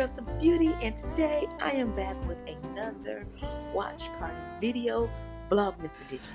Goddess of Beauty, and today I am back with another watch party video, Vlogmas edition.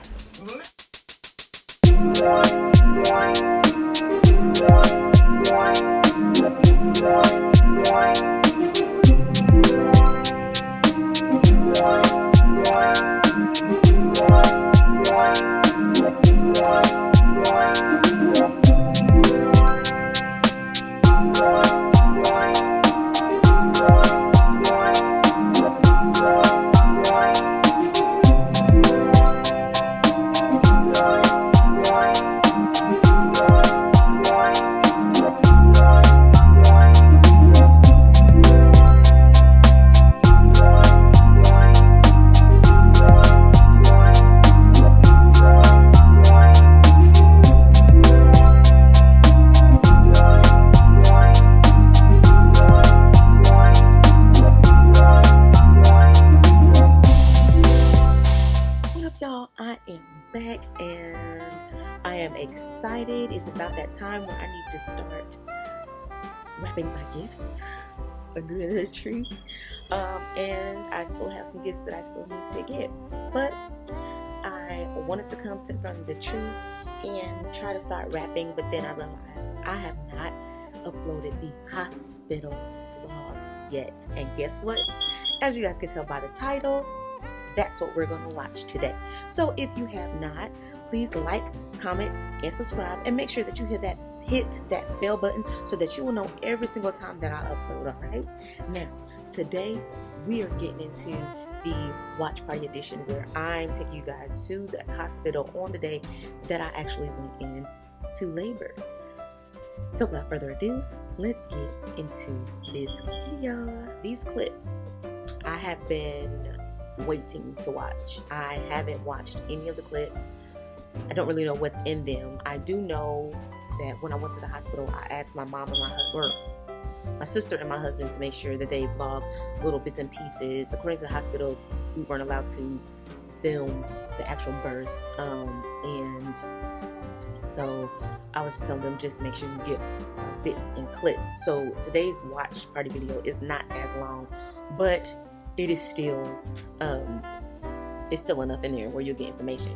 Y'all, I am back and I am excited. It's about that time where I need to start wrapping my gifts under the tree. And I still have some gifts that I still need to get. But I wanted to come sit in front of the tree and try to start wrapping, but then I realized I have not uploaded the hospital vlog yet. And guess what? As you guys can tell by the title, that's what we're going to watch today. So if you have not, please like, comment, and subscribe, and make sure that you hit that bell button so that you will know every single time that I upload. All right. Now, today we are getting into the watch party edition where I'm taking you guys to the hospital on the day that I actually went in to labor. So without further ado, let's get into this video. These clips I have been waiting to watch. I haven't watched any of the clips. I don't really know what's in them. I do know that when I went to the hospital, I asked my mom and my sister and my husband to make sure that they vlog little bits and pieces. According to the hospital, we weren't allowed to film the actual birth, and so I was telling them just make sure you get bits and clips. So today's watch party video is not as long, but it is still it's still enough in there where you'll get information.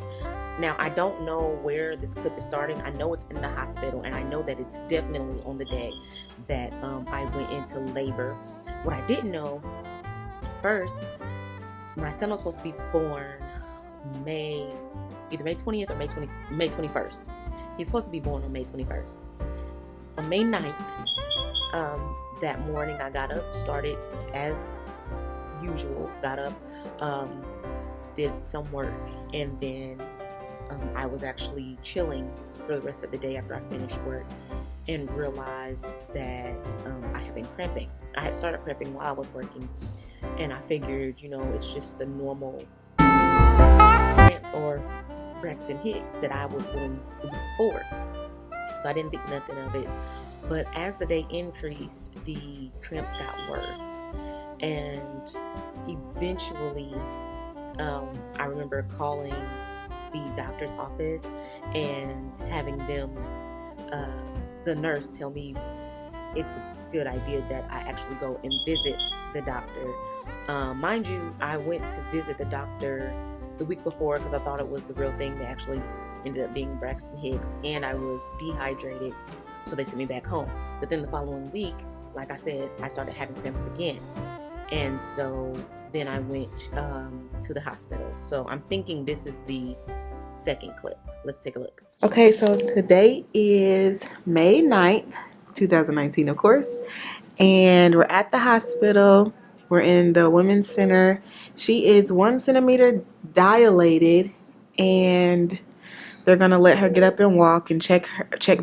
Now, I don't know where this clip is starting. I know it's in the hospital, and I know that it's definitely on the day that I went into labor. What I didn't know, first, my son was supposed to be born either May 20th or May 21st. He's supposed to be born on May 21st. On May 9th, that morning I got up, started as usual, got up, did some work, and then I was actually chilling for the rest of the day after I finished work and realized that I have been cramping. I had started cramping while I was working, and I figured, it's just the normal cramps or Braxton Hicks that I was feeling the week before. So I didn't think nothing of it. But as the day increased, the cramps got worse. And eventually, I remember calling the doctor's office and having them, the nurse, tell me it's a good idea that I actually go and visit the doctor. Mind you, I went to visit the doctor the week before because I thought it was the real thing. That actually ended up being Braxton Hicks, and I was dehydrated, so they sent me back home. But then the following week, like I said, I started having cramps again. And so then I went to the hospital. So I'm thinking this is the second clip. Let's take a look. Okay, so today is May 9th, 2019, of course. And we're at the hospital. We're in the women's center. She is 1 centimeter dilated, and they're going to let her get up and walk and check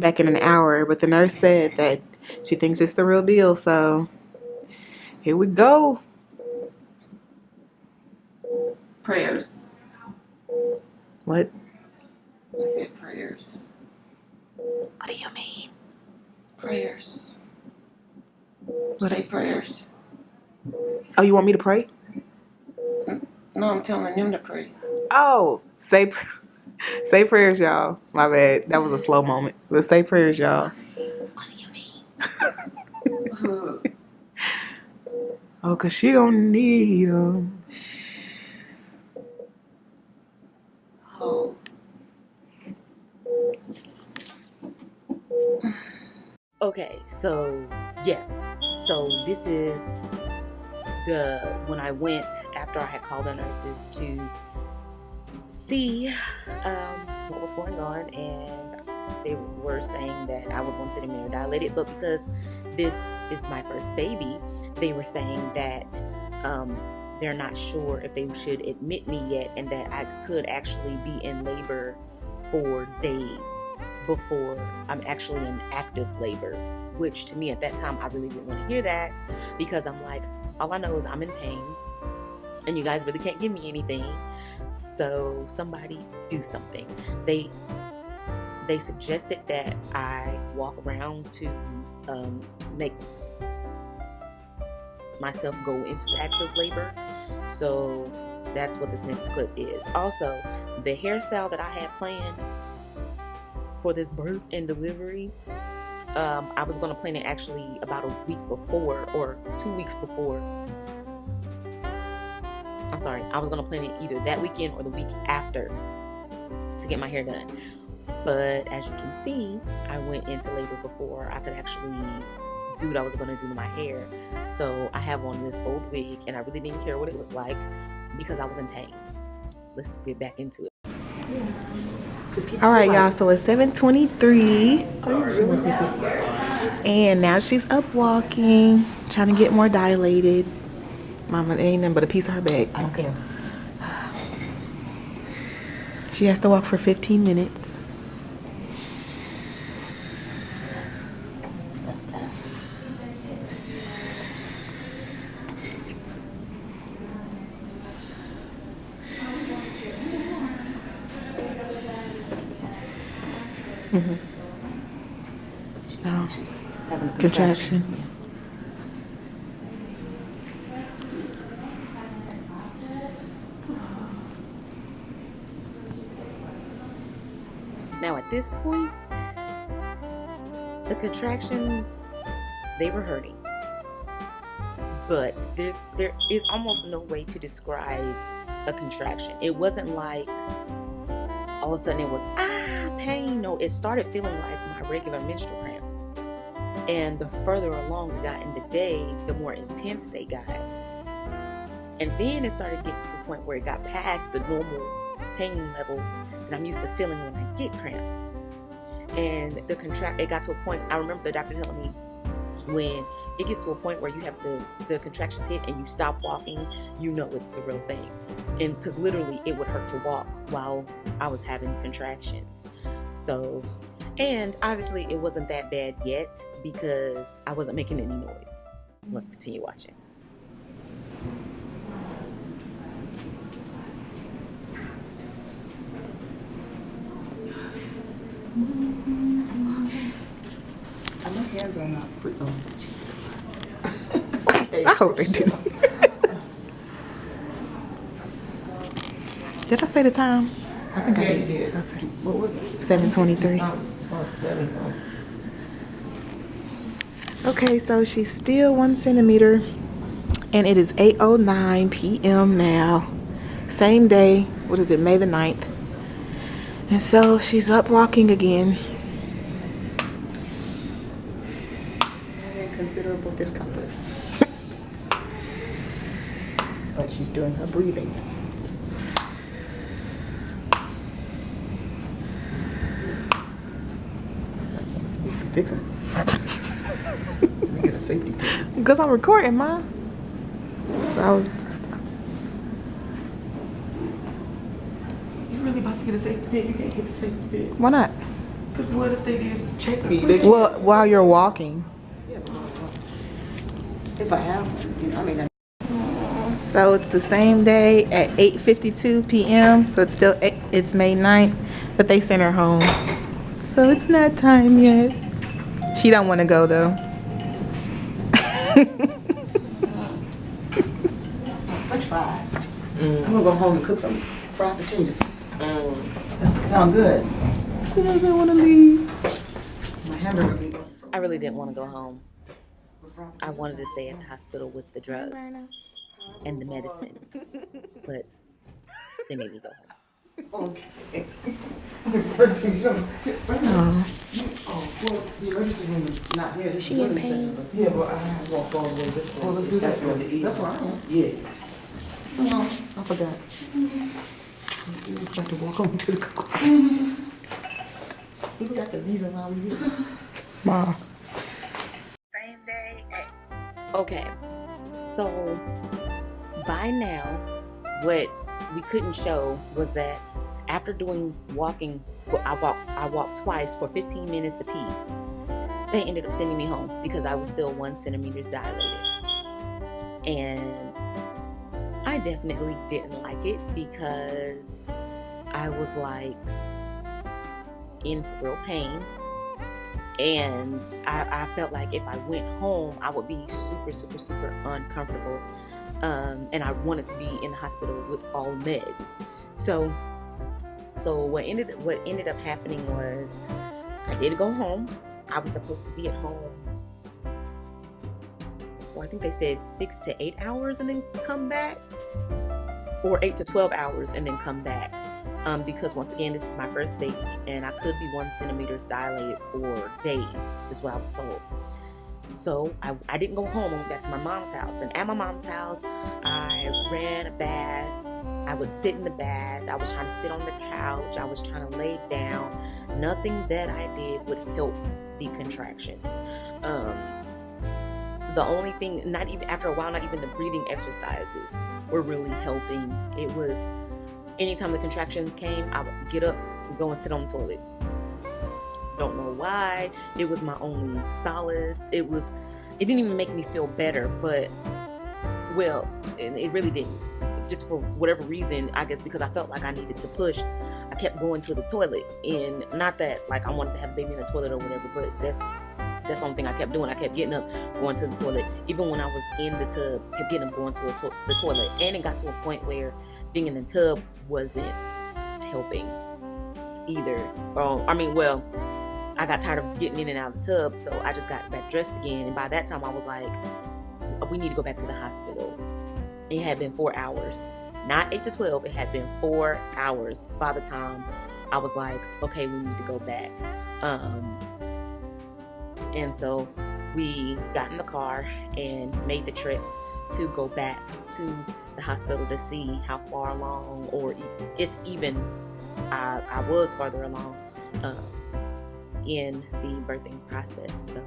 back in an hour. But the nurse said that she thinks it's the real deal, so here we go. Prayers. What? I said prayers. What do you mean? Prayers. What? Say prayers. Oh, you want me to pray? No, I'm telling them to pray. Oh, say prayers, y'all. My bad. That was a slow moment. But say prayers, y'all. What do you mean? Oh, cause she gonna need them. Oh. Okay, so yeah, so this is when I went after I had called the nurses to see what was going on, and they were saying that I was 1 centimeter dilated, but because this is my first baby, they were saying that they're not sure if they should admit me yet, and that I could actually be in labor for days before I'm actually in active labor, which to me at that time I really didn't want to hear that, because I'm like, all I know is I'm in pain and you guys really can't give me anything, so somebody do something. They suggested that I walk around to make myself go into active labor, so that's what this next clip is. Also, the hairstyle that I had planned for this birth and delivery, I was going to plan it actually about a week before or 2 weeks before. I'm sorry, I was going to plan it either that weekend or the week after to get my hair done. But as you can see, I went into labor before I could actually do what I was going to do to my hair. So I have on this old wig, and I really didn't care what it looked like because I was in pain. Let's get back into it. All right, y'all. So it's 7:23, and now she's up walking, trying to get more dilated. Mama, there ain't nothing but a piece of her bag. I don't care. She has to walk for 15 minutes. That's better. Oh, She's having a contraction. Now at this point, the contractions, they were hurting. But there is almost no way to describe a contraction. It wasn't like all of a sudden it was pain. No, it started feeling like my regular menstrual cramps. And the further along we got in the day, the more intense they got. And then it started getting to a point where it got past the normal pain level that I'm used to feeling when I get cramps. And it got to a point, I remember the doctor telling me, when it gets to a point where you have the contractions hit and you stop walking, you know it's the real thing. And because literally it would hurt to walk while I was having contractions. So, and obviously it wasn't that bad yet because I wasn't making any noise. Let's continue watching. My hands are not pretty. I hope they do. Did I say the time? I think I did. Okay. What was it? 7:23. Something. Okay, so she's still 1 centimeter, and it is 8:09 p.m. now. Same day. What is it? May the 9th. And so she's up walking again. Having considerable discomfort. But she's doing her breathing. That's what we're fixing. Let me get a safety pin. Because I'm recording, Ma. So I was. You really about to get a safety pin? You can't get a safety pin. Why not? Because what if they just check me? Well, while you're walking. Yeah, but if I have one, I mean. So it's the same day at 8:52 p.m. So it's May 9th, but they sent her home. So it's not time yet. She don't want to go though. French fries. I'm gonna go home and cook some fried potatoes. That sounds good. She doesn't want to leave. My hamburger meat. I really didn't want to go home. I wanted to stay at the hospital with the drugs and the medicine, but they made me go home. Okay. Oh, well, the emergency room is not here. This is in pain. Yeah, but I have to walk all the way this way. Oh, let's do that one. That's where I am. Yeah. Oh, I forgot. We was about to walk on to the car. We got the reason why we here. Mom. Same day. Okay, so by now, what we couldn't show was that after doing walking, well, I walked twice for 15 minutes apiece. They ended up sending me home because I was still 1 centimeter dilated, and I definitely didn't like it because I was like in real pain, and I felt like if I went home I would be super uncomfortable, and I wanted to be in the hospital with all meds. So what ended up happening was I did go home. I was supposed to be at home for, I think they said 6 to 8 hours and then come back, or 8 to 12 hours and then come back, because once again, this is my first baby and I could be 1 centimeter dilated for days, is what I was told. So I didn't go home. I went back to my mom's house, and at my mom's house I ran a bath. I would sit in the bath. I was trying to sit on the couch. I was trying to lay down. Nothing that I did would help the contractions. The only thing, not even after a while, not even the breathing exercises were really helping. It was anytime the contractions came, I would get up and go and sit on the toilet. Don't know why. It was my only solace. It didn't even make me feel better, but well, it really didn't. Just for whatever reason, I guess because I felt like I needed to push, I kept going to the toilet. And not that like I wanted to have a baby in the toilet or whatever, but that's the only thing I kept doing. I kept getting up, going to the toilet. Even when I was in the tub, kept getting up, going to the toilet. And it got to a point where being in the tub wasn't helping either. I got tired of getting in and out of the tub, so I just got back dressed again. And by that time, I was like, we need to go back to the hospital. It had been 4 hours, not 8 to 12. It had been 4 hours by the time I was like, okay, we need to go back. And so we got in the car and made the trip to go back to the hospital to see how far along, or if even I was farther along in the birthing process. So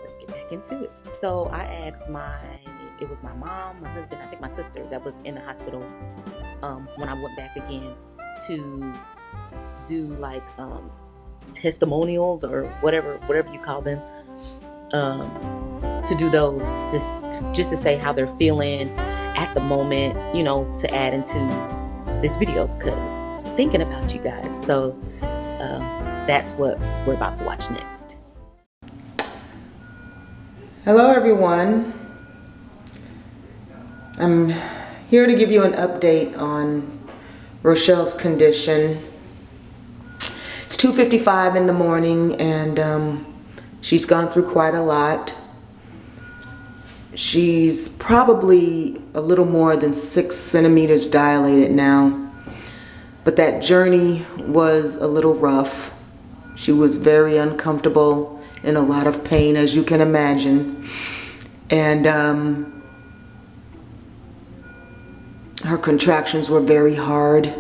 let's get back into it. So I asked it was my mom, my husband, I think my sister that was in the hospital when I went back again to do like testimonials or whatever you call them, to do those just to say how they're feeling at the moment, to add into this video, because I was thinking about you guys. So that's what we're about to watch next. Hello everyone. I'm here to give you an update on Rochelle's condition. It's 2:55 in the morning, and she's gone through quite a lot. She's probably a little more than 6 centimeters dilated now, but that journey was a little rough. She was very uncomfortable, in a lot of pain, as you can imagine, and her contractions were very hard.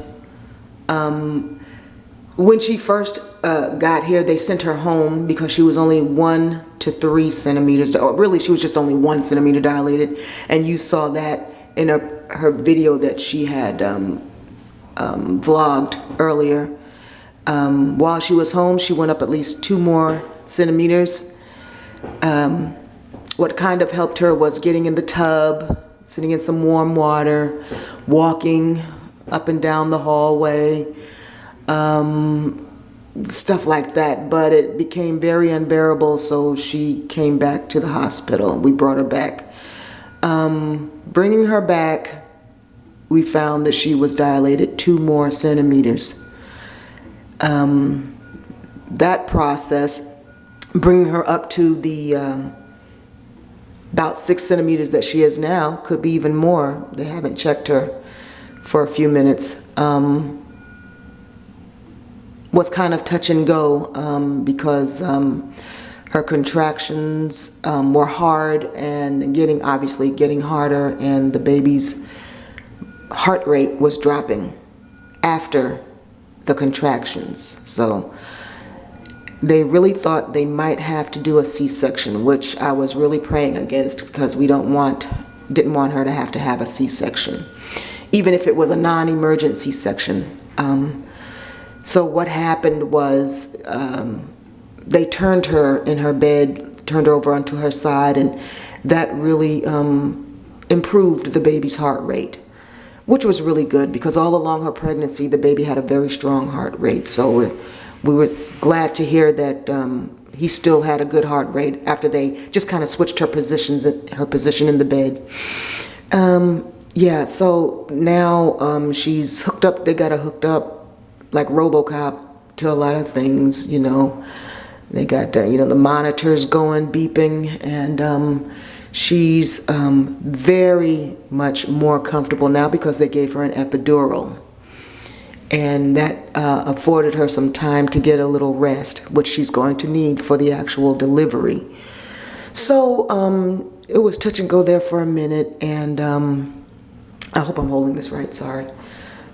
When she first got here, they sent her home because she was only 1 to 3 centimeters, or really she was just only 1 centimeter dilated, and you saw that in her video that she had vlogged earlier. While she was home, she went up at least 2 more centimeters. What kind of helped her was getting in the tub, sitting in some warm water, walking up and down the hallway, stuff like that. But it became very unbearable, so she came back to the hospital. We brought her back. Bringing her back, we found that she was dilated 2 more centimeters. That process bringing her up to the about 6 centimeters that she is now. Could be even more. They haven't checked her for a few minutes. Was kind of touch and go because her contractions were hard and obviously getting harder, and the baby's heart rate was dropping after the contractions. So they really thought they might have to do a C-section, which I was really praying against, because we didn't want her to have a C-section, even if it was a non-emergent C-section. So what happened was they turned her in her bed, turned her over onto her side, and that really improved the baby's heart rate, which was really good, because all along her pregnancy, the baby had a very strong heart rate. So we were glad to hear that he still had a good heart rate after they just kind of switched her position in the bed. Yeah, so now she's hooked up. They got her hooked up like RoboCop to a lot of things, you know. They got, the monitors going, beeping, and she's very much more comfortable now because they gave her an epidural. And that afforded her some time to get a little rest, which she's going to need for the actual delivery. So it was touch and go there for a minute, and I hope I'm holding this right, sorry.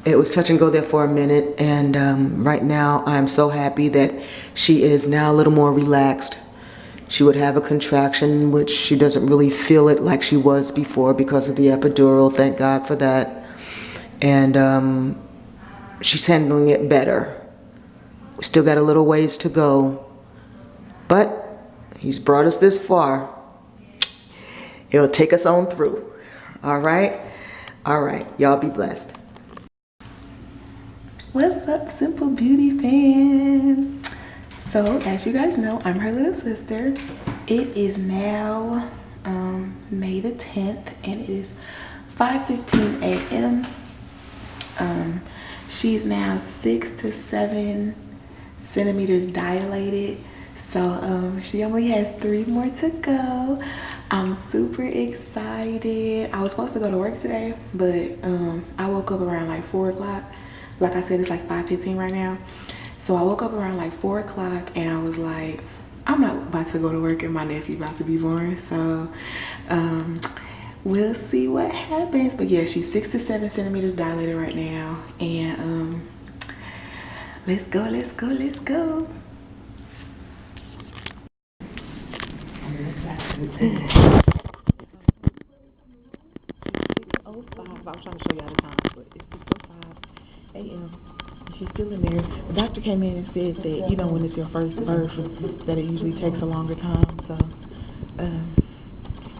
It was touch and go there for a minute, and right now I'm so happy that she is now a little more relaxed. She would have a contraction, which she doesn't really feel it like she was before because of the epidural. Thank God for that. And she's handling it better. We still got a little ways to go, but He's brought us this far. He'll take us on through. All right? All right. Y'all be blessed. What's up, Simple Beauty fans? So, as you guys know, I'm her little sister. It is now May the 10th, and it is 5:15 a.m. She's now 6 to 7 centimeters dilated. So she only has 3 more to go. I'm super excited. I was supposed to go to work today, but I woke up around like 4 o'clock. Like I said, it's like 5:15 right now. So I woke up around like 4 o'clock and I was like, I'm not about to go to work and my nephew about to be born. So we'll see what happens. But yeah, she's 6 to 7 centimeters dilated right now. And let's go, let's go, let's go. I was trying to show y'all the time, but it's 6:05 a.m. She's still in there. The doctor came in and said that, you know, when it's your first birth, that it usually takes a longer time. So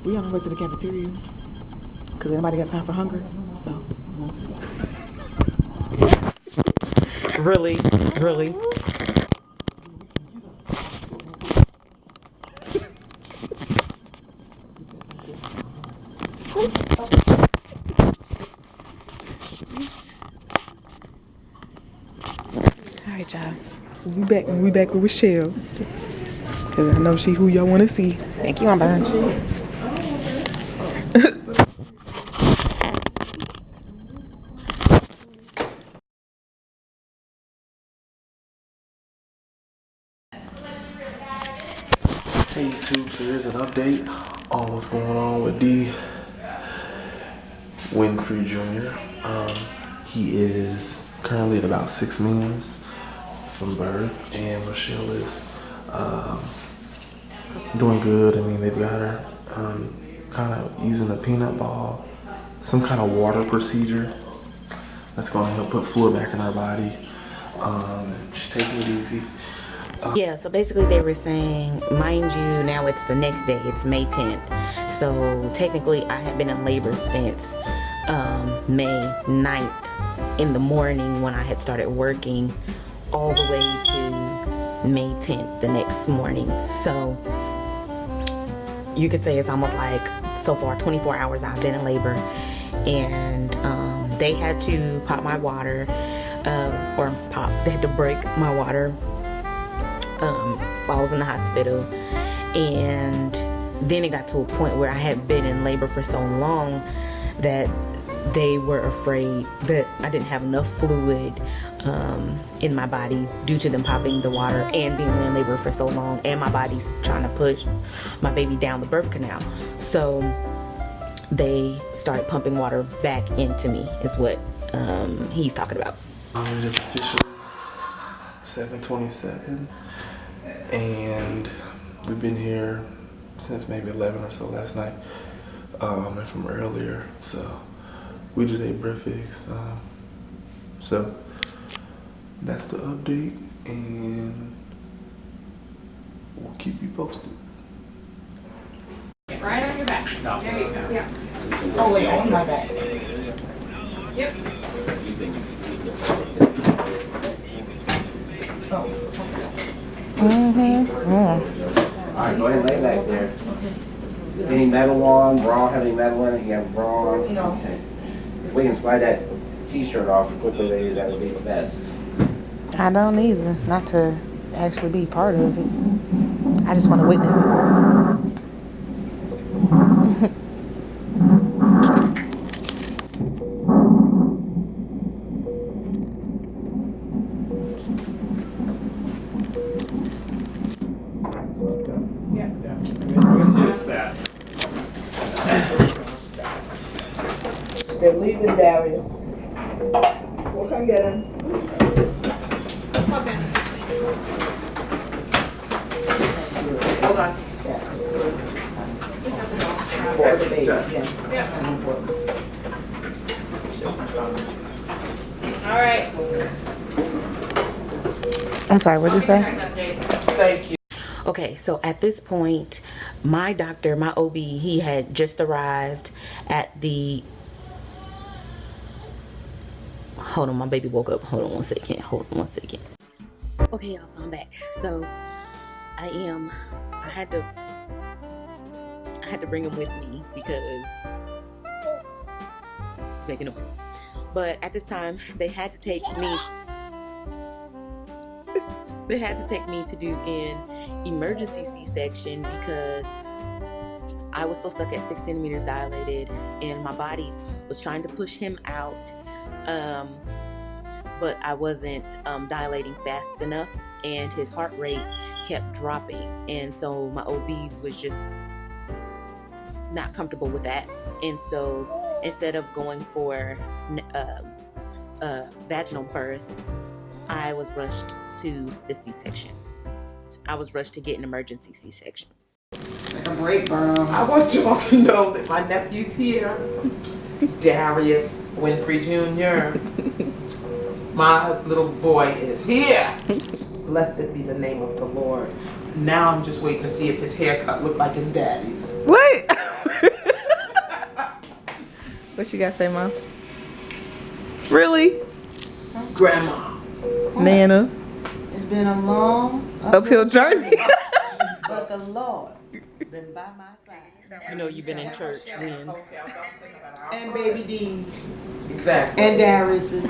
we on our way to the cafeteria because anybody got time for hunger. So really. Alright, y'all. We'll be back with Michelle. Cause I know she who y'all wanna see. Thank you, I'm behind you. Hey YouTube, so here's an update on what's going on with D. Winfrey Jr. He is currently at about 6 months from birth, and Michelle is doing good. I mean, they've got her kind of using a peanut ball, some kind of water procedure that's going to help put fluid back in her body. Just taking it easy. Yeah, so basically they were saying, mind you, now it's the next day, it's May 10th. So technically I had been in labor since May 9th in the morning when I had started working, all the way to May 10th the next morning. So you could say it's almost like, so far, 24 hours I've been in labor. And they had to pop my water, they had to break my water while I was in the hospital. And then it got to a point where I had been in labor for so long that they were afraid that I didn't have enough fluid in my body due to them popping the water and being in labor for so long, and my body's trying to push my baby down the birth canal. So they started pumping water back into me is what he's talking about. It is officially 7:27 and we've been here since maybe 11 or so last night, and from earlier, so we just ate breakfast. So that's the update, and we'll keep you posted. Get right on your back. There you go. Yeah. Oh, wait, on my back. Yep. All right, go ahead and lay back there. Any metal on, bra, have any metal in it? You have bra on? No. Okay. If we can slide that t-shirt off quickly, ladies, that would be the best. I don't either. Not to actually be part of it. I just want to witness it. They're leaving Darius. We'll come get him. Hold on. For the baby, yeah. All right. I'm sorry, what'd you say? Thank you. Okay, so at this point, my doctor, my OB, he had just arrived at the... Hold on, my baby woke up. Hold on one second. Okay, y'all, so I'm back. So I had to bring him with me because it's making noise. But at this time, they had to take me to do an emergency C-section because I was still stuck at 6 centimeters dilated and my body was trying to push him out, but I wasn't dilating fast enough and his heart rate kept dropping, and so my OB was just not comfortable with that, and so instead of going for vaginal birth, I was rushed to the C-section. I was rushed to get an emergency C-section. Take a break, bro. I want you all to know that my nephew's here. Darius Winfrey Jr. My little boy is here. Blessed be the name of the Lord. Now I'm just waiting to see if his haircut look like his daddy's. What? What you got to say, Mom? Really? Grandma. Nana? It's been a long Uphill journey. but the Lord been by my side. You know you've been in church when... And baby D's. Exactly. And Darius's.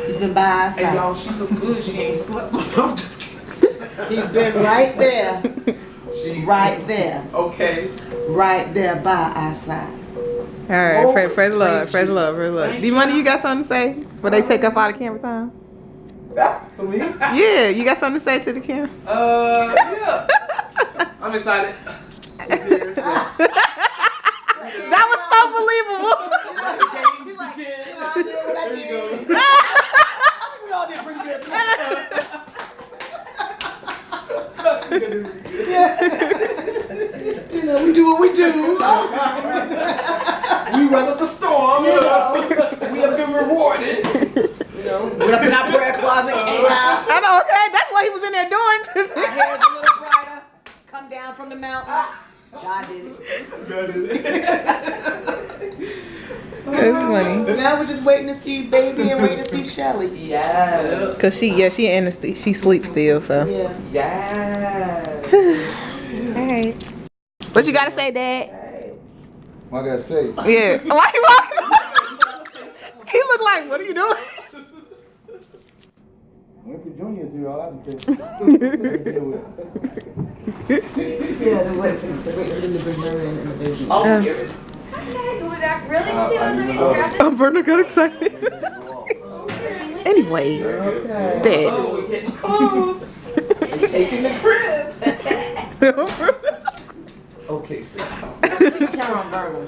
He's been by our Hey y'all, side. she look good. She ain't slept. I'm just kidding. He's been right there. She's Right there. okay. Right there by our side. All right, praise the Lord, praise the Lord, praise the Lord. D-Money, you got something to say? Before they take up all the camera time? For me? Yeah, you got something to say to the camera? Yeah. I'm excited. I'm serious. That was so believable. He's like, I did what I There you did. go. I think we all did pretty good tonight. You know, we do what we do. We weathered the storm. You know. We have been rewarded. You know, went up in our prayer closet, came out. I know, okay? That's what he was in there doing. Our hair's a little brighter. Come down from the mountain. God did it. That's funny. Now we're just waiting to see baby and waiting to see Shelly. Yes. Cause she anesthesia, she sleeps still, so. Yeah. Yes. Alright. What you gotta say, Dad? What I gotta say? Yeah. Why he walking? He look like, what are you doing? Winfrey Jr. is here, all I can say. Yeah, the way for them to bring her in and the baby. Oh, give it. We'll be back really soon. Let me just grab it. Oh, Berna got excited. Anyway, Okay. Dad. Oh, we're getting close. We're taking the crib. Okay, so. Count on Virgo.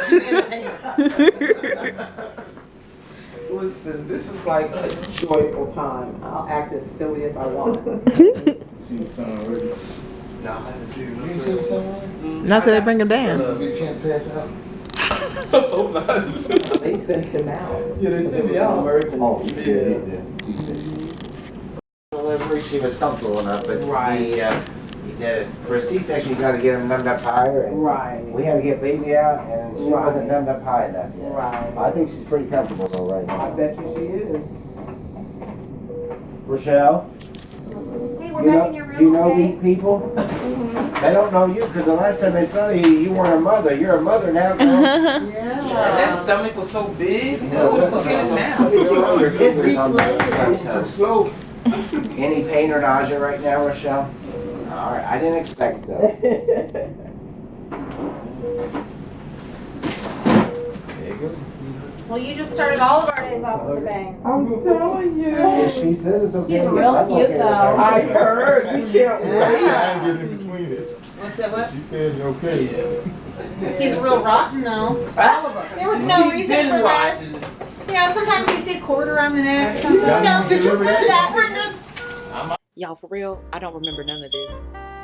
She's entertaining. Listen, this is like a joyful time. I'll act as silly as I want. See the son already. No, I haven't seen You ain't seen the son already? Not till they bring him down. Get a chance to pass out. They sent him out. Yeah, they sent me out. Oh, he did. Delivery, she was comfortable enough, but Right. for a C-section, you gotta get them numbed up higher, and Right. we had to get baby out, and she Right. wasn't numbed up high enough yet. Right. I think she's pretty comfortable though right I now. bet you she is. Rochelle, Hey, we're you back know, in your room. do you know okay? these people? They don't know you, because the last time they saw you, you weren't a mother. You're a mother now, girl. And that stomach was so big. Oh, look at it now. Let me see what your kids It's are on too slow. Any pain or nausea right now, Rochelle? All right, I didn't expect so. There you go. Well, you just started all of our days off with a bang. I'm telling you. If she says it's okay. He's yeah, real I'm cute, okay with though. that. I heard. We can't I wait. ain't getting in between it. What's that? What? She said okay. He's real rotten, though. All of us. There was no He's reason been for rotten. this. You know, sometimes you see a cord around the neck or something. No, did you put that in this? Y'all, for real, I don't remember none of this.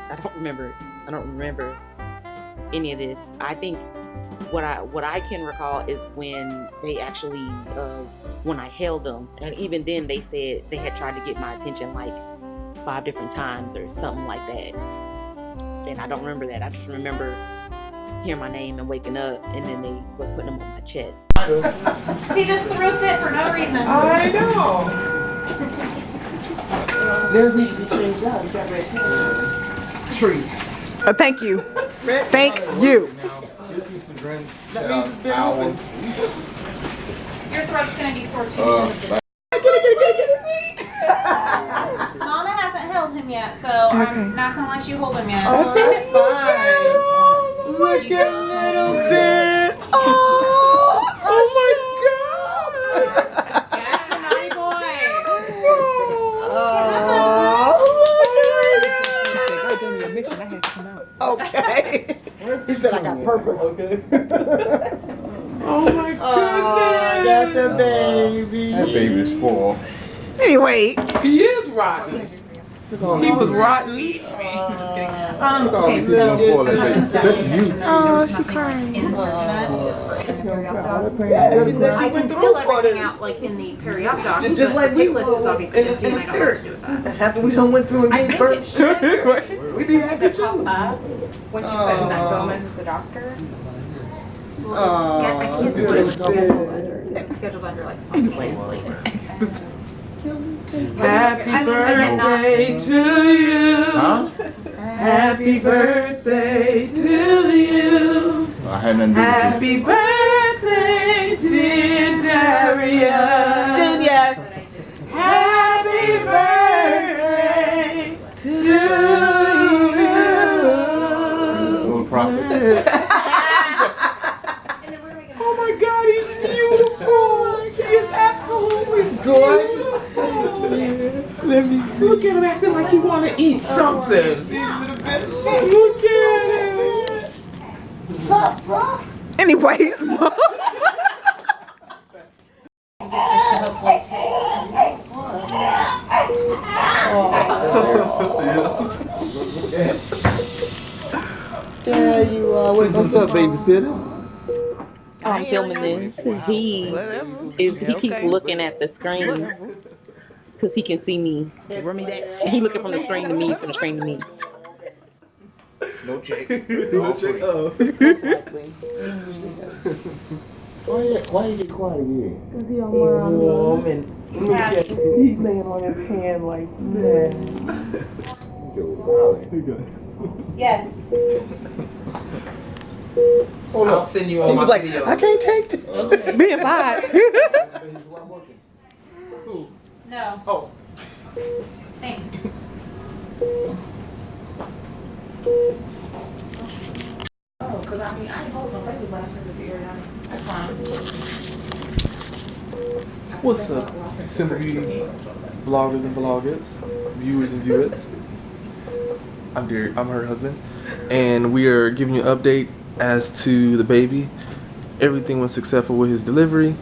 I don't remember any of this. I think what I can recall is when they actually when I held them, and even then they said they had tried to get my attention like 5 different times or something like that. And I don't remember that. I just remember hearing my name and waking up, and then they were putting them on my chest. He just threw a fit for no reason. I know. Theirs need to be changed out. You got red hair. Trees. Thank you. Thank you. Now, this is the grand. That means it's been open. Your throat's gonna be sore too. Mama hasn't held him yet, so I'm not gonna let you hold him yet. Oh, that's fine. Look at little bit. Oh my God. That's the naughty boy. Okay. He said I got purpose. Okay. Oh my goodness. Oh, that's a baby. That baby's spoiled. Anyway, He is rotten. He was rotten. Okay, You so spoil that baby. Especially you. oh, she crying. She said I she went can through fill for everything this. out like in the periop doc. Just but like the we pick list is obviously in empty the and I don't know what to spirit. do with that. After we done went through and I gave think birth, it should. we be happy Pop too. up once you put in that Gomez as the doctor. Well, I think it's what it was good. scheduled under. It was scheduled under like spontaneously. Happy I mean, again, not- birthday to you. Huh? Happy birthday to you. I had nothing to do with Happy birthday, dear Darius. Junior. Happy birthday to you. it. Little prophet. Oh my God, he's beautiful. He is absolutely gorgeous. Let me see. Look at him acting like he want to eat something. Look at him. What's up, bro? Anyways, Mom. There you are. What's up, babysitter? I'm filming this. He keeps looking at the screen because he can see me. He looking from the screen to me, from the screen to me. No check. No check. Oh. Why you get quiet again? Because he warm and he's laying on his hand like that. Yes. I'll send you all my videos. I can't take this. Being live. Who? No. Oh. What's up, simply vloggers and vlogettes, viewers and viewettes? I'm Derek, I'm her husband, and we are giving you an update as to the baby. Everything was successful with his delivery.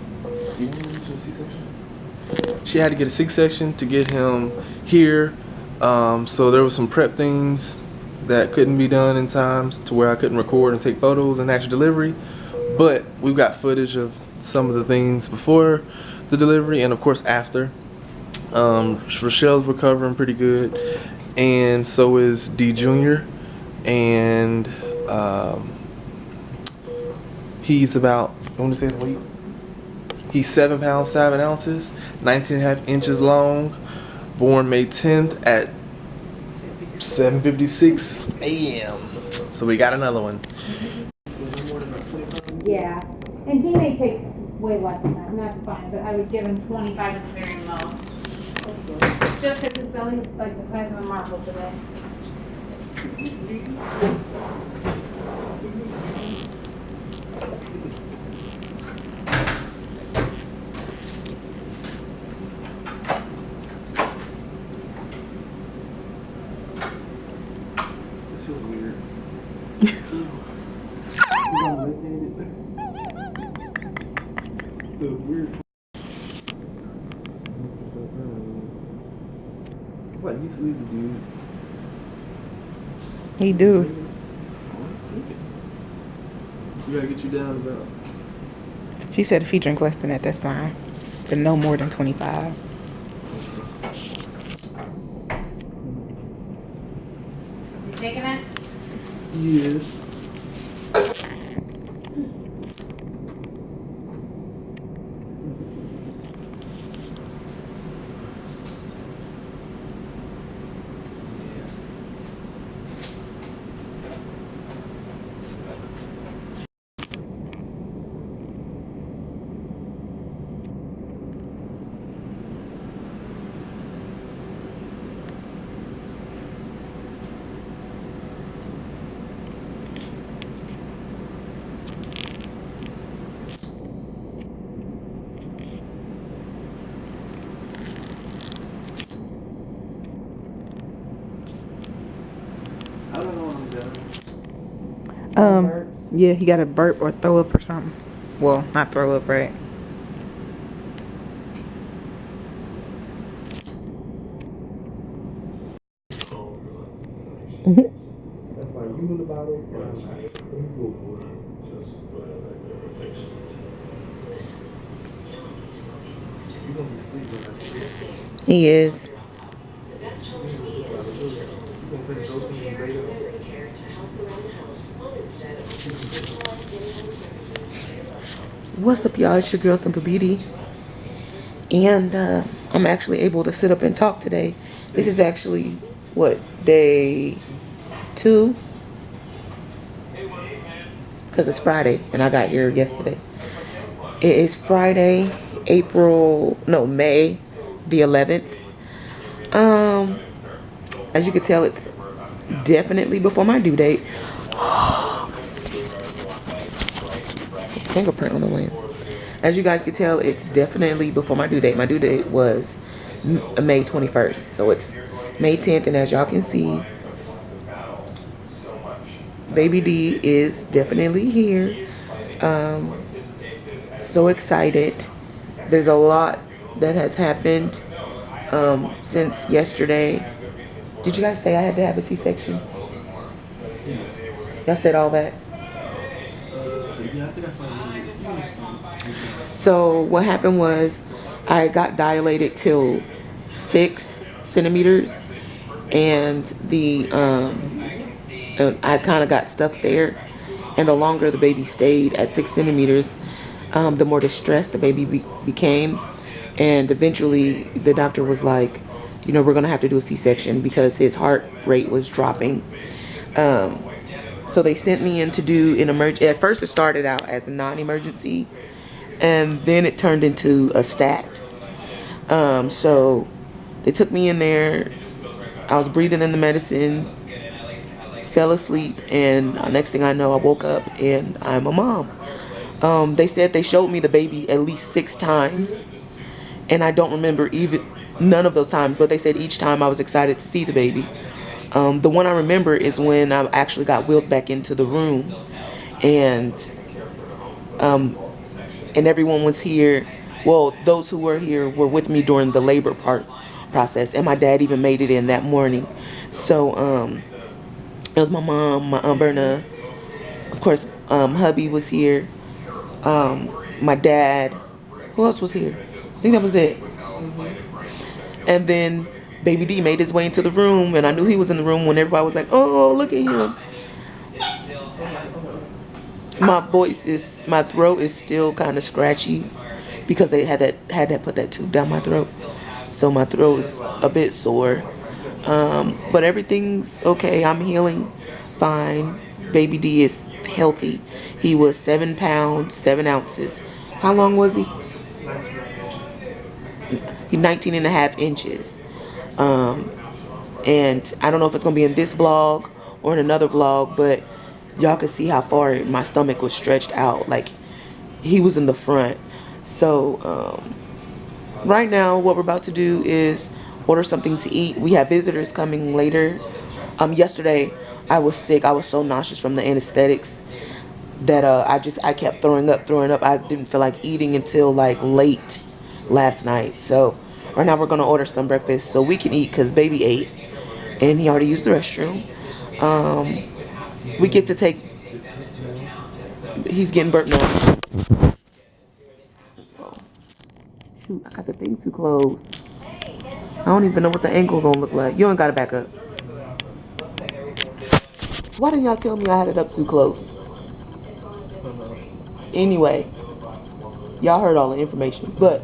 Do you want to reach a C-section? She had to get a C-section to get him here, so there was some prep things that couldn't be done in times to where I couldn't record and take photos and actual delivery, but we've got footage of some of the things before the delivery and of course after. Rochelle's recovering pretty good, and so is D Junior, and he's about, I want to say his weight, he's 7 pounds 7 ounces, 19.5 inches long, born May 10th at 7:56 a.m. So we got another one. Yeah, and he may take way less than that, and that's fine, but I would give him 25 at the very most. Just because his belly's like the size of a marble today. This feels weird. So weird. What, you sleepy, dude? He do. We gotta get you down about. She said if he drink less than that, that's fine. But no more than 25. Is he taking it? Yes. I don't know what I'm doing. Yeah, he got to burp or throw up or something. Well, not throw up, right? That's why you in the bottle and I'm not. You're gonna be sleeping after this. He is. What's up, y'all? It's your girl, Simple Beauty. And I'm actually able to sit up and talk today. This is actually, what, day 2? Because it's Friday, and I got here yesterday. It is Friday, May the 11th. As you can tell, it's definitely before my due date. Fingerprint on the lens. As you guys can tell, it's definitely before my due date. My due date was May 21st, so it's May 10th, and as y'all can see, baby D is definitely here. So excited. There's a lot that has happened since yesterday. Did you guys say I had to have a C-section? Y'all said all that? Yeah, I think that's why. So what happened was I got dilated till 6 centimeters, and the I kind of got stuck there. And the longer the baby stayed at 6 centimeters, the more distressed the baby became. And eventually the doctor was like, you know, we're gonna have to do a C-section because his heart rate was dropping. So they sent me in to do an emergency. At first it started out as a non-emergency, and then it turned into a stat. So they took me in there. I was breathing in the medicine, fell asleep, and next thing I know, I woke up and I'm a mom. They said they showed me the baby at least 6 times, And I don't remember even none of those times, but they said each time I was excited to see the baby. The one I remember is when I actually got wheeled back into the room, and everyone was here. Well, those who were here were with me during the labor process, and my dad even made it in that morning. So it was my mom, my Aunt Berna, of course, hubby was here, my dad. Who else was here? I think that was it. And then Baby D made his way into the room, and I knew he was in the room when everybody was like, "Oh, look at him." My throat is still kind of scratchy because they had to put that tube down my throat, so my throat is a bit sore. But everything's okay. I'm healing fine. Baby D is healthy. He was 7 pounds 7 ounces. How long was he? He's 19 and a half inches. And I don't know if it's gonna be in this vlog or in another vlog, but y'all can see how far my stomach was stretched out. Like, he was in the front. So right now what we're about to do is order something to eat. We have visitors coming later. Yesterday I was sick. I was so nauseous from the anesthetics that I kept throwing up. I didn't feel like eating until like late last night. So right now we're gonna order some breakfast so we can eat, because baby ate and he already used the restroom. We get to take, he's getting burnt now. Shoot, I got the thing too close. I don't even know what the angle gonna look like. You ain't gotta back up. Why didn't y'all tell me I had it up too close? Anyway, y'all heard all the information, but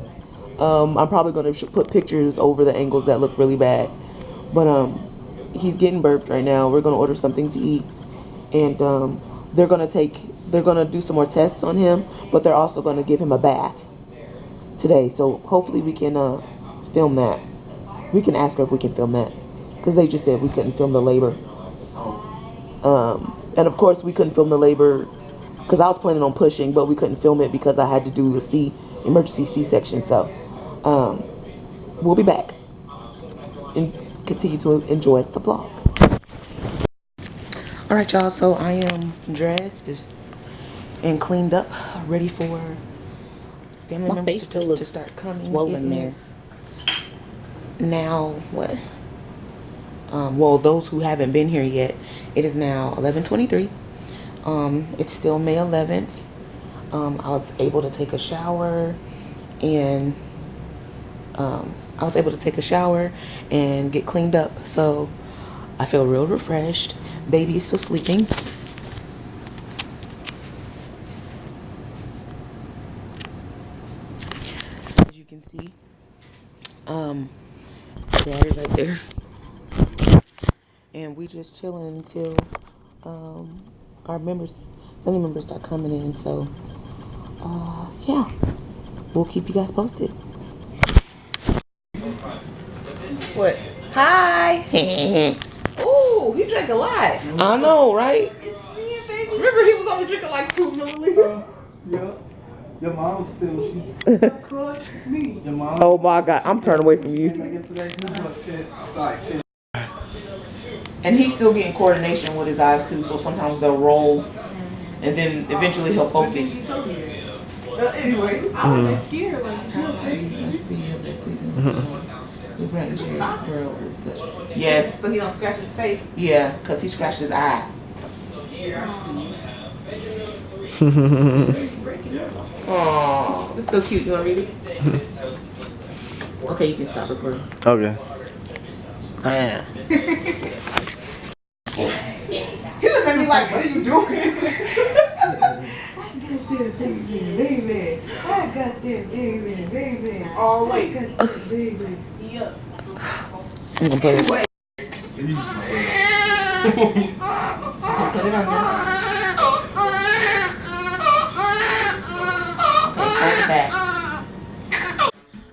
I'm probably gonna put pictures over the angles that look really bad. But he's getting burped right now. We're gonna order something to eat, and they're gonna do some more tests on him, but they're also gonna give him a bath today. So hopefully we can film that. We can ask her if we can film that, because they just said we couldn't film the labor. And of course we couldn't film the labor because I was planning on pushing, but we couldn't film it because I had to do the emergency C-section. So we'll be back and continue to enjoy the vlog. All right, y'all. So I am dressed and cleaned up, ready for family members to start coming. Swollen there. Now what? Well, those who haven't been here yet, it is now 11:23. It's still May 11th. I was able to take a shower and get cleaned up. So I feel real refreshed. Baby is still sleeping. As you can see, Daddy right there. And we just chilling until our family members start coming in. So yeah, we'll keep you guys posted. What? Hi. Ooh, he drank a lot. I know, right? Remember, he was only drinking like 2 milliliters. Yeah. Your mom still, she's so cool. It's me. Your mom. Oh my God, I'm turning away from you. And he's still getting coordination with his eyes too, so sometimes they'll roll, and then eventually he'll focus. Anyway, I was scared. Like, Let's be yes. so he don't scratch his face. Yeah, because he scratched his eye. Oh, it's so cute. You want to read it? Okay, you can stop recording. Okay. Yeah. He looked at me like, what are you doing? Baby. I got that baby. Oh, wait. I got that baby. Yeah. I'm going to put it. Wait. Put it on there. Okay, back.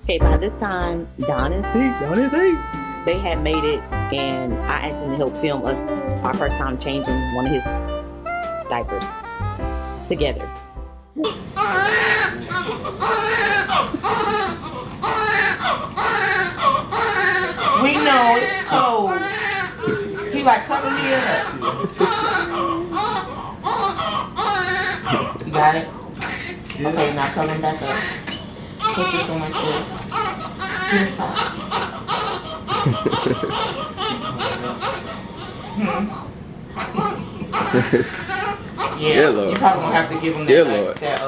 Okay, by this time, Don and C, they had made it, and I asked him to help film us our first time changing one of his diapers together. We know it's cold. He like cover me up. You got it? Okay, now cover him back up. Put this on my chest. Inside. Yeah, Yeah, Lord. you probably gonna have to give him that, Yeah, like, Lord. that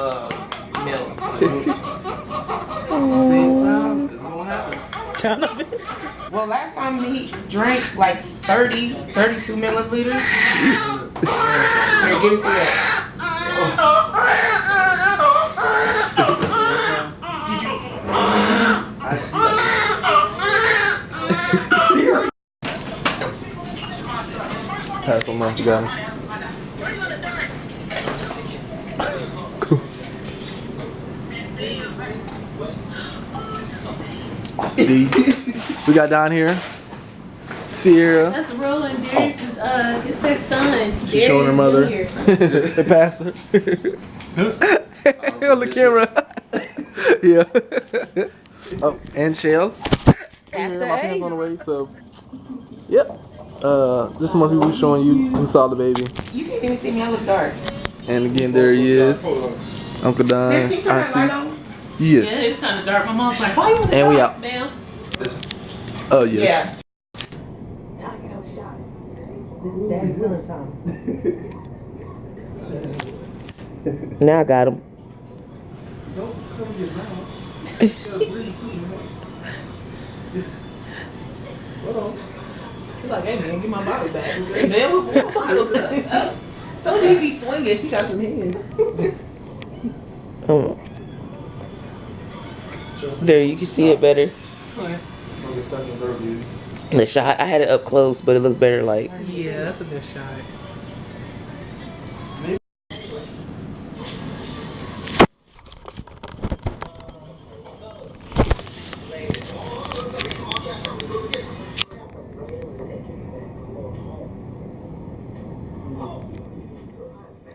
milk. See, it's gonna happen. Well, last time he drank like 32 milliliters. Here, give it to that. Pass on mom, you got him. We got down here Sierra. That's Roland. Darius is it's their son. She's showing her mother. The pastor. On the camera. Yeah. Oh, and Shell. Pastor My A. pants on the way, so. Yep. Just some more people showing you who saw the baby. You can't even see me. I look dark. And again, there he is. Uncle Don. Can you turn I that see. light on? Yeah, it's Yes. kind of dark. My mom's like, why you in the And we dark, out. ma'am? Oh, yes. Yeah. Now I got him. He's like, hey man, give my bottle back. Man, what bottles? Told you he be swinging. He got some hands. There, you can see it better. The shot, I had it up close, but it looks better like. Yeah, that's a good shot.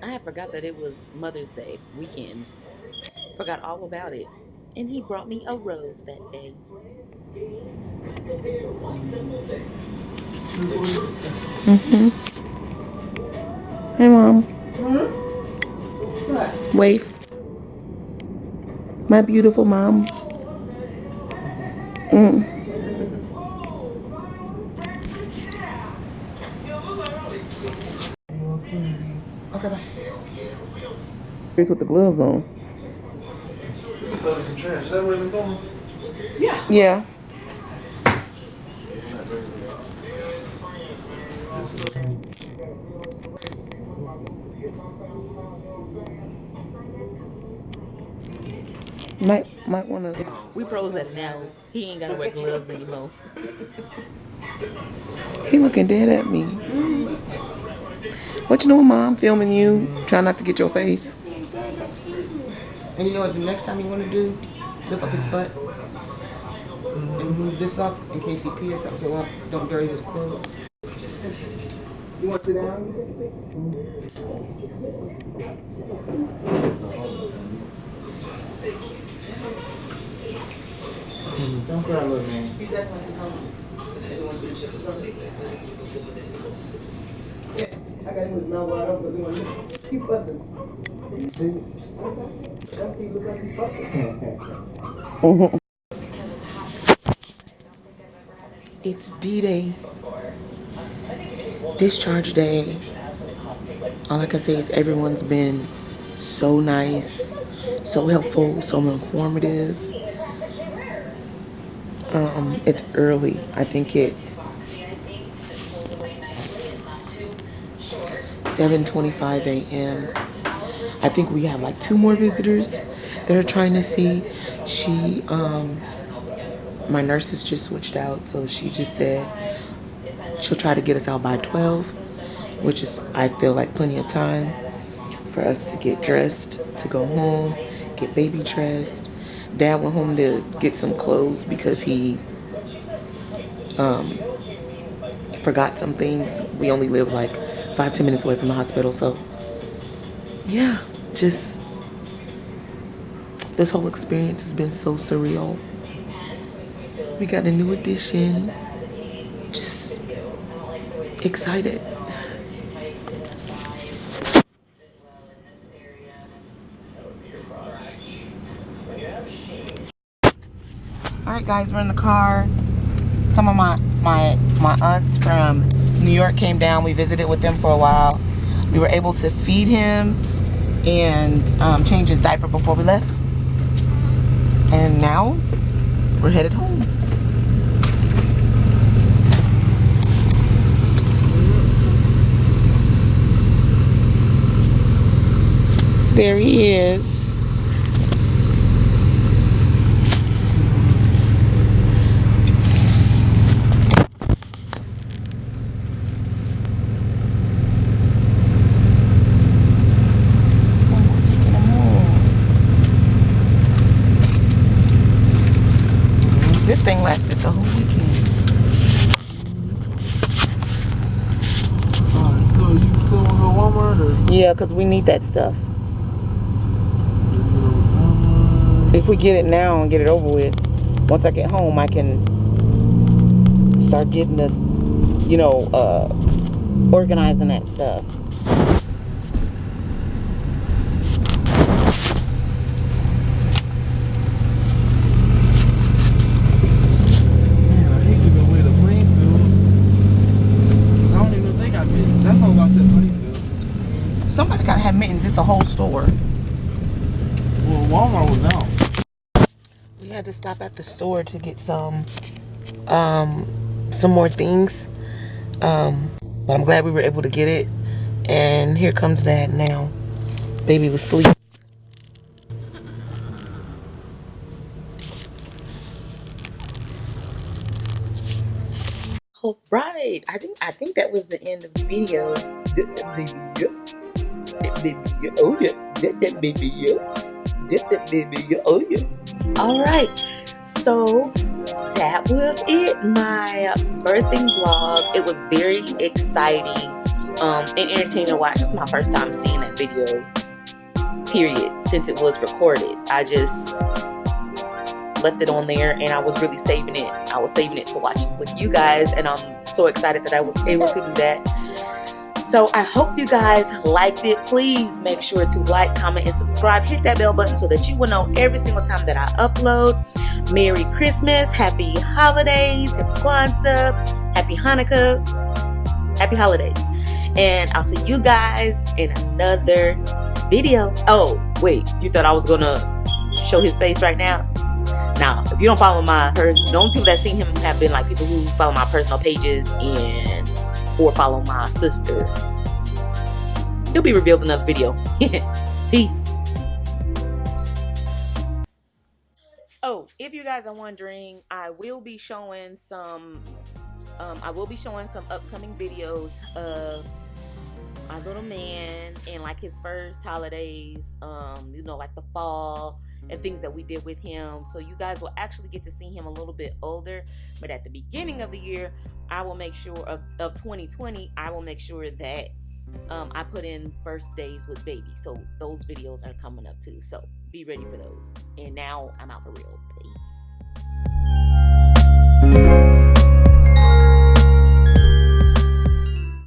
I forgot that it was Mother's Day weekend. Forgot all about it. And he brought me a rose that day. Hey, Mom. Wave. My beautiful mom. Okay, bye. Here's with the gloves on. Some trash. Is that where they're going? Yeah. Might wanna. We pros at it now. He ain't gotta wear gloves anymore. He looking dead at me. What you doing, Mom? Filming you. Try not to get your face. And you know what the next time you want to do? Lift up his butt and move this up in case he pees or something, so don't dirty his clothes. You want to sit down? Don't cry, little man. He's acting like he's hungry. Yeah, I got him with his mouth wide open because he want to keep fussing. That's he look like he's fussing. It's D-Day. Discharge day. All I can say is everyone's been so nice, so helpful, so informative. It's early. I think it's 7:25 a.m. I think we have like 2 more visitors that are trying to see. My nurse has just switched out, so she just said she'll try to get us out by 12, which is, I feel like, plenty of time for us to get dressed, to go home, get baby dressed. Dad went home to get some clothes because he forgot some things. We only live like 5-10 minutes away from the hospital, so yeah, just this whole experience has been so surreal. We got a new addition. Just excited. All right, guys, we're in the car. Some of my aunts from New York came down. We visited with them for a while. We were able to feed him and change his diaper before we left. And now we're headed home. There he is. This thing lasted the whole weekend. Alright, so you still want to go Walmart or? Yeah, because we need that stuff. If we get it now and get it over with, once I get home, I can start getting this, you know, organizing that stuff. Man, I hate to go away to Plainfield. I don't even think I did. That's all I said, Plainfield. Somebody gotta have mittens. It's a whole store. Well, Walmart was out. We had to stop at the store to get some more things. But I'm glad we were able to get it. And here comes Dad now. Baby was asleep. All right. I think that was the end of the video. Oh yeah. That video. Oh yeah. All right. So that was it. My birthing vlog. It was very exciting and entertaining to watch. It was my first time seeing that video. Period. Since it was recorded, I just left it on there and I was really saving it. I was saving it to watch it with you guys, and I'm so excited that I was able to do that. So I hope you guys liked it. Please make sure to like, comment, and subscribe. Hit that bell button so that you will know every single time that I upload. Merry Christmas, Happy Holidays, Happy Kwanzaa, Happy Hanukkah, Happy Holidays. And I'll see you guys in another video. Oh, wait, you thought I was gonna show his face right now? Now, if you don't follow the only people that seen him have been like people who follow my personal pages and or follow my sister. He'll be revealed in another video. Peace. Oh, if you guys are wondering, I will be showing some upcoming videos of my little man and like his first holidays, you know, like the fall and things that we did with him. So you guys will actually get to see him a little bit older. But at the beginning of the year, I will make sure of 2020, I will make sure that I put in first days with baby. So those videos are coming up too. So be ready for those. And now I'm out for real. Peace.